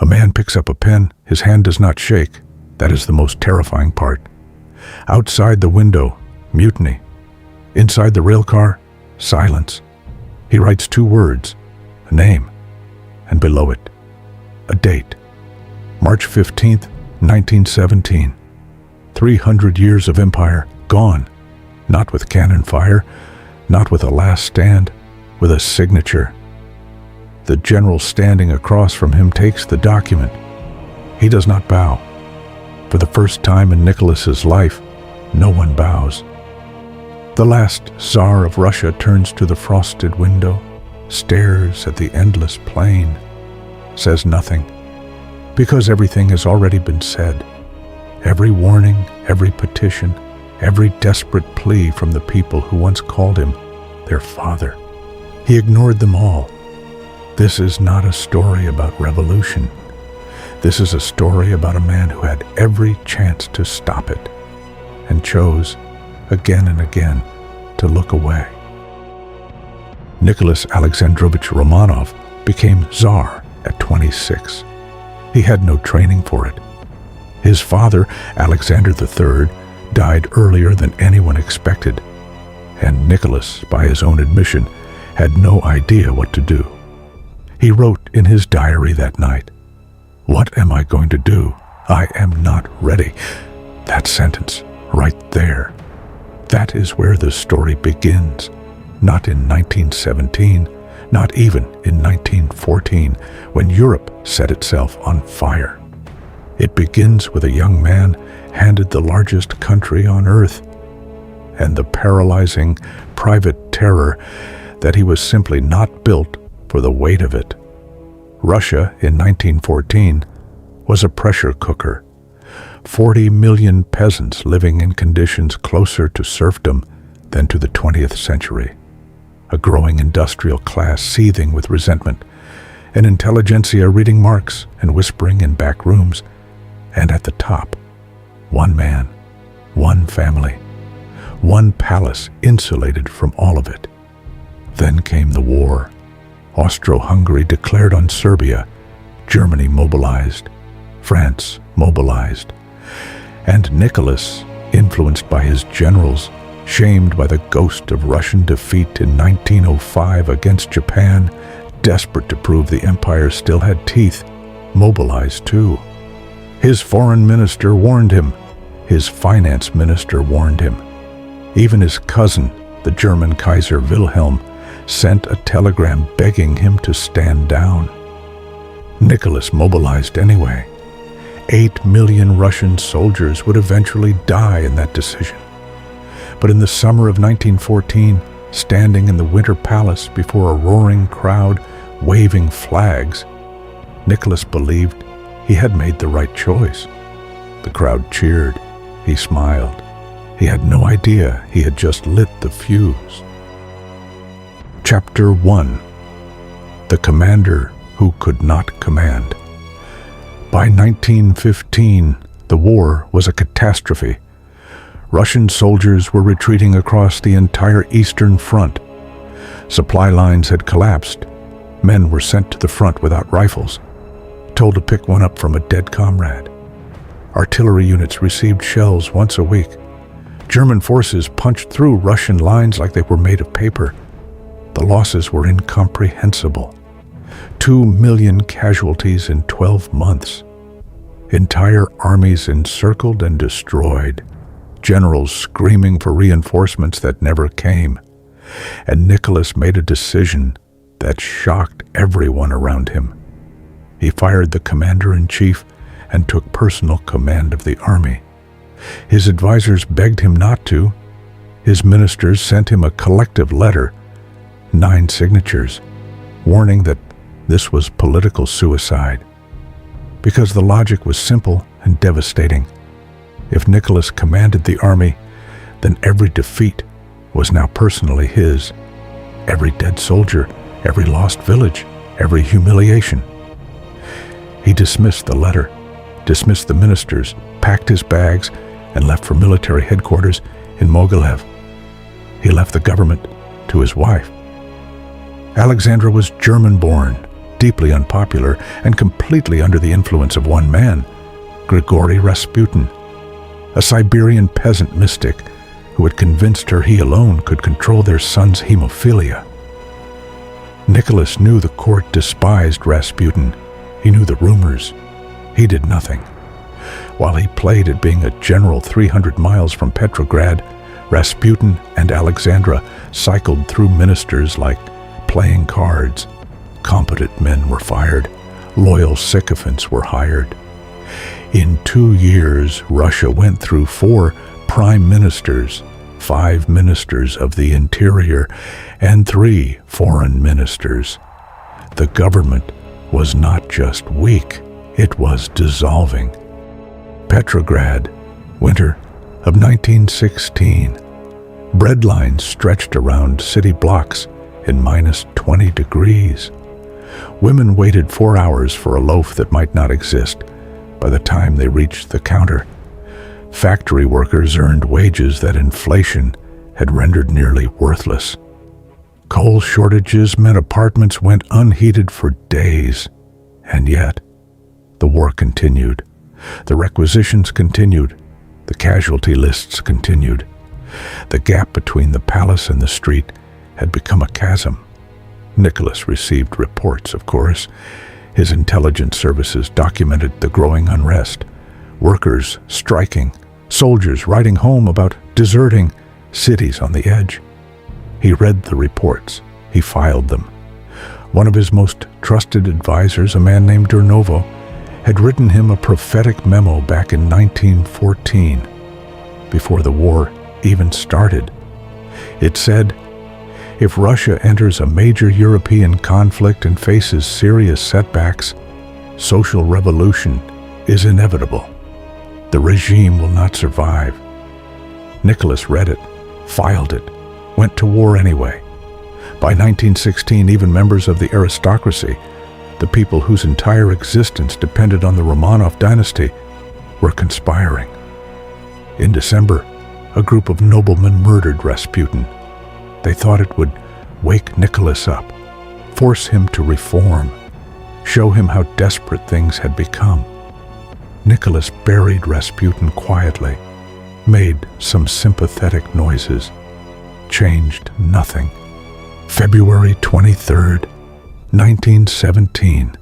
A man picks up a pen, his hand does not shake. That is the most terrifying part. Outside the window, mutiny. Inside the railcar, silence. He writes 2 words, a name, and below it, a date. March 15th, 1917. 300 years of empire gone, not with cannon fire, not with a last stand, with a signature. The general standing across from him takes the document. He does not bow. For the first time in Nicholas's life, no one bows. The last Tsar of Russia turns to the frosted window, stares at the endless plain, says nothing, because everything has already been said. Every warning, every petition, every desperate plea from the people who once called him their father. He ignored them all. This is not a story about revolution. This is a story about a man who had every chance to stop it and chose, again and again, to look away. Nicholas Alexandrovich Romanov became Tsar at 26. He had no training for it. His father, Alexander III, died earlier than anyone expected, and Nicholas, by his own admission, had no idea what to do. He wrote in his diary that night, "What am I going to do? I am not ready." That sentence, right there. That is where the story begins. Not in 1917, not even in 1914, when Europe set itself on fire. It begins with a young man handed the largest country on earth, and the paralyzing private terror that he was simply not built for the weight of it. Russia in 1914 was a pressure cooker. 40 million peasants living in conditions closer to serfdom than to the 20th century. A growing industrial class seething with resentment, an intelligentsia reading Marx and whispering in back rooms, and at the top, one man, one family, one palace insulated from all of it. Then came the war. Austro-Hungary declared on Serbia, Germany mobilized, France mobilized, and Nicholas, influenced by his generals, shamed by the ghost of Russian defeat in 1905 against Japan, desperate to prove the empire still had teeth, mobilized too. His foreign minister warned him. His finance minister warned him. Even his cousin, the German Kaiser Wilhelm, sent a telegram begging him to stand down. Nicholas mobilized anyway. 8 million Russian soldiers would eventually die in that decision. But in the summer of 1914, standing in the Winter Palace before a roaring crowd waving flags, Nicholas believed he had made the right choice. The crowd cheered. He smiled. He had no idea he had just lit the fuse. Chapter 1. The Commander Who Could Not Command. By 1915, the war was a catastrophe. Russian soldiers were retreating across the entire Eastern Front. Supply lines had collapsed. Men were sent to the front without rifles, told to pick one up from a dead comrade. Artillery units received shells once a week. German forces punched through Russian lines like they were made of paper. The losses were incomprehensible. 2 million casualties in 12 months. Entire armies encircled and destroyed. Generals screaming for reinforcements that never came. And Nicholas made a decision that shocked everyone around him. He fired the commander-in-chief and took personal command of the army. His advisors begged him not to. His ministers sent him a collective letter, 9 signatures, warning that this was political suicide. Because the logic was simple and devastating. If Nicholas commanded the army, then every defeat was now personally his. Every dead soldier, every lost village, every humiliation. He dismissed the letter, dismissed the ministers, packed his bags, and left for military headquarters in Mogilev. He left the government to his wife. Alexandra was German-born, deeply unpopular and completely under the influence of one man, Grigory Rasputin, a Siberian peasant mystic who had convinced her he alone could control their son's hemophilia. Nicholas knew the court despised Rasputin. He knew the rumors. He did nothing. While he played at being a general 300 miles from Petrograd, Rasputin and Alexandra cycled through ministers like playing cards. Competent men were fired. Loyal sycophants were hired. In 2 years, Russia went through 4 prime ministers, 5 ministers of the interior, and 3 foreign ministers. The government was not just weak, it was dissolving. Petrograd, winter of 1916. Bread lines stretched around city blocks in -20 degrees. Women waited 4 hours for a loaf that might not exist by the time they reached the counter. Factory workers earned wages that inflation had rendered nearly worthless. Coal shortages meant apartments went unheated for days. And yet, the war continued. The requisitions continued. The casualty lists continued. The gap between the palace and the street had become a chasm. Nicholas received reports, of course. His intelligence services documented the growing unrest. Workers striking, soldiers writing home about deserting, cities on the edge. He read the reports. He filed them. One of his most trusted advisors, a man named Durnovo, had written him a prophetic memo back in 1914, before the war even started. It said, if Russia enters a major European conflict and faces serious setbacks, social revolution is inevitable. The regime will not survive. Nicholas read it, filed it, went to war anyway. By 1916, even members of the aristocracy, the people whose entire existence depended on the Romanov dynasty, were conspiring. In December, a group of noblemen murdered Rasputin. They thought it would wake Nicholas up, force him to reform, show him how desperate things had become. Nicholas buried Rasputin quietly, made some sympathetic noises, changed nothing. February 23rd, 1917,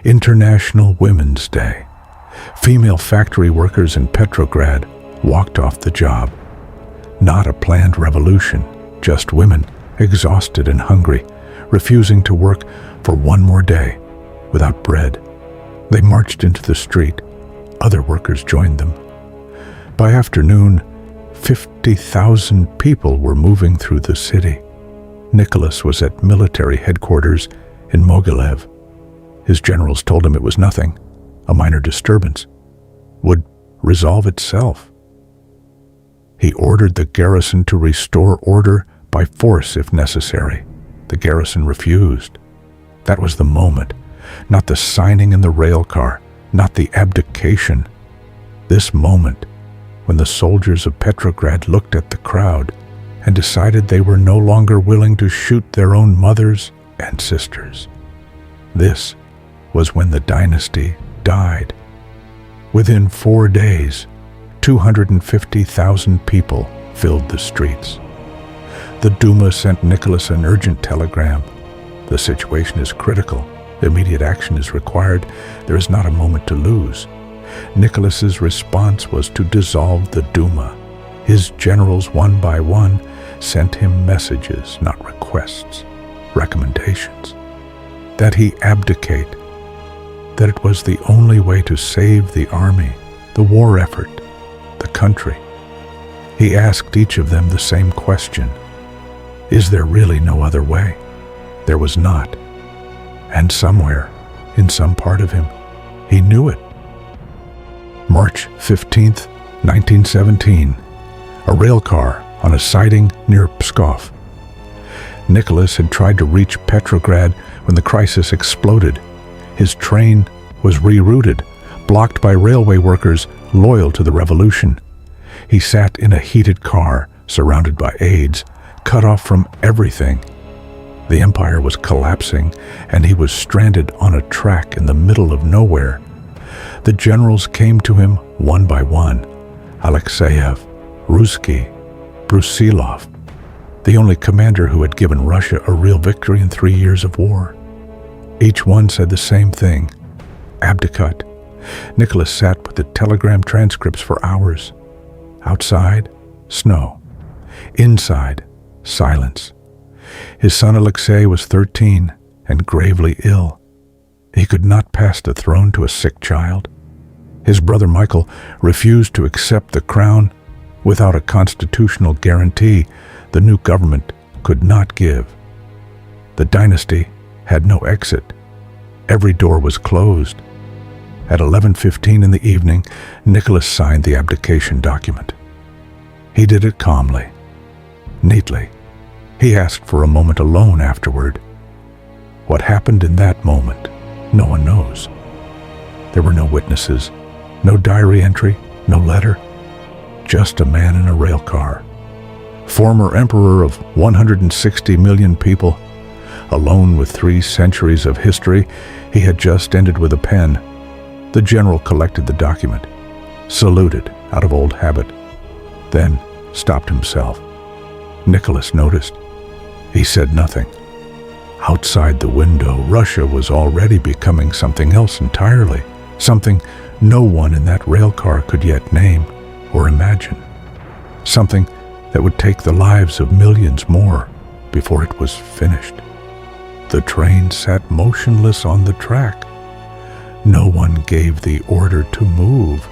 International Women's Day. Female factory workers in Petrograd walked off the job. Not a planned revolution, just women, exhausted and hungry, refusing to work for one more day without bread. They marched into the street. Other workers joined them. By afternoon, 50,000 people were moving through the city. Nicholas was at military headquarters in Mogilev. His generals told him it was nothing, a minor disturbance, would resolve itself. He ordered the garrison to restore order by force if necessary. The garrison refused. That was the moment, not the signing in the railcar, not the abdication. This moment, when the soldiers of Petrograd looked at the crowd and decided they were no longer willing to shoot their own mothers and sisters. This was when the dynasty died. Within 4 days, 250,000 people filled the streets. The Duma sent Nicholas an urgent telegram. The situation is critical. Immediate action is required. There is not a moment to lose. Nicholas's response was to dissolve the Duma. His generals, one by one, sent him messages, not requests, recommendations, that he abdicate, that it was the only way to save the army, the war effort, the country. He asked each of them the same question. Is there really no other way? There was not. And somewhere, in some part of him, he knew it. March 15th, 1917. A railcar on a siding near Pskov. Nicholas had tried to reach Petrograd when the crisis exploded. His train was rerouted, blocked by railway workers loyal to the revolution. He sat in a heated car, surrounded by aides, cut off from everything. The empire was collapsing, and he was stranded on a track in the middle of nowhere. The generals came to him one by one: Alexeyev, Ruzsky, Brusilov, the only commander who had given Russia a real victory in 3 years of war. Each one said the same thing: abdicate. Nicholas sat with the telegram transcripts for hours. Outside, snow. Inside, silence. His son Alexei was 13 and gravely ill. He could not pass the throne to a sick child. His brother Michael refused to accept the crown. Without a constitutional guarantee, the new government could not give. The dynasty had no exit. Every door was closed. At 11:15 in the evening, Nicholas signed the abdication document. He did it calmly, neatly. He asked for a moment alone afterward. What happened in that moment, no one knows. There were no witnesses, no diary entry, no letter. Just a man in a railcar. Former emperor of 160 million people. Alone with 3 centuries of history, he had just ended with a pen. The general collected the document, saluted out of old habit, then stopped himself. Nicholas noticed. He said nothing. Outside the window, Russia was already becoming something else entirely, something no one in that railcar could yet name or imagine, something that would take the lives of millions more before it was finished. The train sat motionless on the track. No one gave the order to move.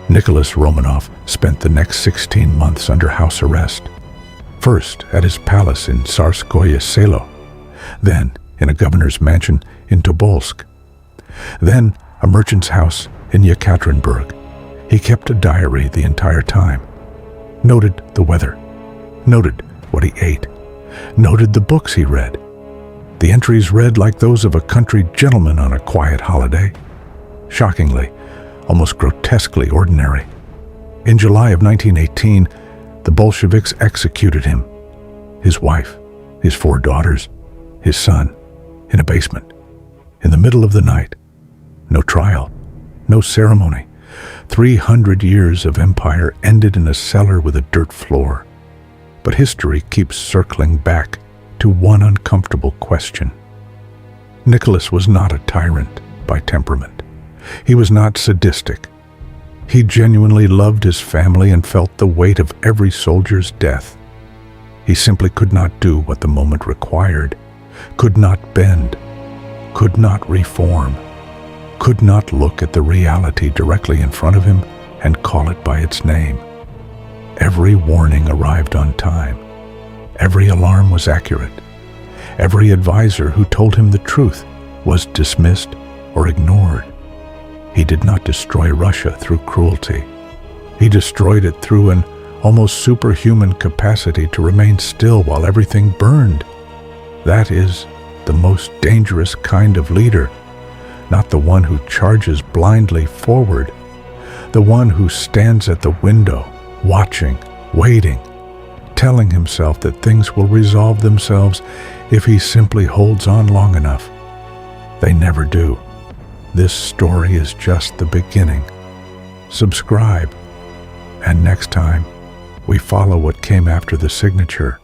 Nicholas Romanov spent the next 16 months under house arrest. First at his palace in Tsarskoye Selo, then in a governor's mansion in Tobolsk, then a merchant's house in Yekaterinburg. He kept a diary the entire time, noted the weather, noted what he ate, noted the books he read. The entries read like those of a country gentleman on a quiet holiday. Shockingly, almost grotesquely ordinary. In July of 1918, the Bolsheviks executed him, his wife, his 4 daughters, his son, in a basement, in the middle of the night. No trial, no ceremony. 300 years of empire ended in a cellar with a dirt floor. But history keeps circling back to one uncomfortable question. Nicholas was not a tyrant by temperament. He was not sadistic. He genuinely loved his family and felt the weight of every soldier's death. He simply could not do what the moment required, could not bend, could not reform, could not look at the reality directly in front of him and call it by its name. Every warning arrived on time. Every alarm was accurate. Every advisor who told him the truth was dismissed or ignored. He did not destroy Russia through cruelty. He destroyed it through an almost superhuman capacity to remain still while everything burned. That is the most dangerous kind of leader, not the one who charges blindly forward, the one who stands at the window, watching, waiting, telling himself that things will resolve themselves if he simply holds on long enough. They never do. This story is just the beginning. Subscribe, and next time, we follow what came after the signature.